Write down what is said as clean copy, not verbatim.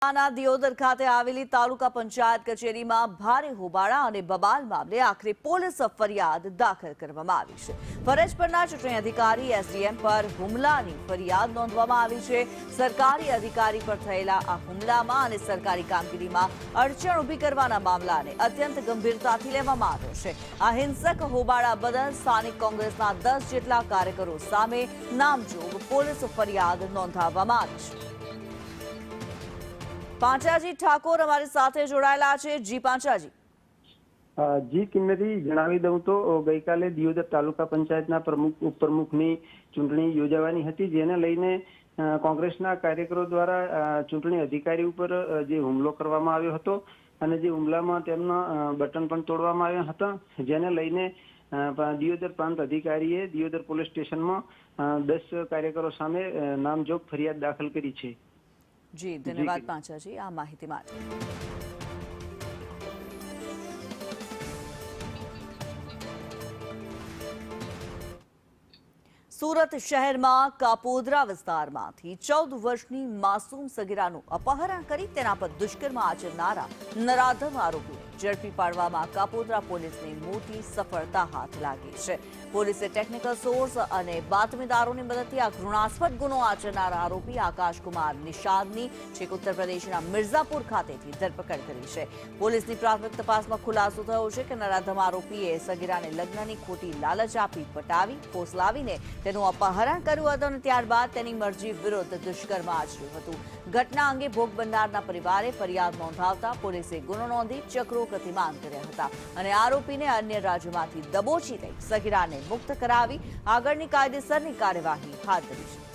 દિયોદર ખાતે આવેલી તાલુકા પંચાયત કચેરીમાં ભારે હોબાળા અને બબાલ મામલે આખરે પોલીસ ફરિયાદ દાખલ કરવામાં આવી છે। ફરજ પરના ચૂંટણી અધિકારી એસડીએમ પર હુમલાની ફરિયાદ નોંધવામાં આવી છે। સરકારી અધિકારી પર થયેલા આ હુમલામાં અને સરકારી કામગીરીમાં અડચણ ઊભી કરવાના મામલાને અત્યંત ગંભીરતાથી લેવામાં આવ્યો છે। આ હિંસક હોબાળા બદલ સ્થાનિક કોંગ્રેસના 10 જેટલા કાર્યકરો સામે નામજોગ પોલીસ ફરિયાદ નોંધાવવામાં આવી છે। પાંચાજી ઠાકોર અમારી સાથે જોડાયેલા છે। જી પાંચાજી। જી કિન્નરી, જણાવી દઉં તો ગઈકાલે દિયોદર તાલુકા પંચાયતના પ્રમુખ ઉપપ્રમુખની ચૂંટણી યોજાવાની હતી, જેને લઈને કોંગ્રેસના કાર્યકરો દ્વારા ચૂંટણી અધિકારી ઉપર જે હુમલો કરવામાં આવ્યો હતો અને જે હુમલામાં તેમના બટન પણ તોડવામાં આવ્યા હતા, જેને લઈને દિયોદર પ્રાંત અધિકારીએ દિયોદર પોલીસ સ્ટેશનમાં 10 કાર્યકરો સામે નામજોગ ફરિયાદ દાખલ કરી છે। જી ધન્યવાદ પાંચાજી આ માહિતી માટે। સુરત શહેરમાં કાપોદરા વિસ્તારમાંથી 14 વર્ષની માસૂમ સગીરાનું અપહરણ કરી તેના પર દુષ્કર્મ આચરનારા નરાધમ આરોપીને ઝડપી પાડવામાં કાપોદરા પોલીસને મોટી સફળતા હાથ લાગી છે। પોલીસે ટેકનિકલ સોર્સ અને બાતમીદારોની મદદથી આ ઘૃણાસ્પદ ગુનો આચરનારા આરોપી આકાશકુમાર નિષાદની છેક ઉત્તર પ્રદેશના મિર્ઝાપુર ખાતેથી ધરપકડ કરી છે। પોલીસની પ્રાથમિક તપાસમાં ખુલાસો થયો છે કે નરાધમ આરોપીએ સગીરાને લગ્નની ખોટી લાલચ આપી પટાવી ફોસલાવીને તેનું અપહરણ કર્યું હતું અને ત્યારબાદ તેની મરજી વિરુદ્ધ દુષ્કર્મ આચર્યું હતું। ઘટના અંગે ભોગ બનનારના પરિવારે ફરિયાદ નોંધાવતા પોલીસે ગુનો નોંધી ચક્રો ગતિમાન કર્યા હતા અને આરોપીને અન્ય રાજ્યોમાંથી દબોચી લઈ સગીરાને મુક્ત કરાવી આગળની કાયદેસરની કાર્યવાહી હાથ ધરી છે।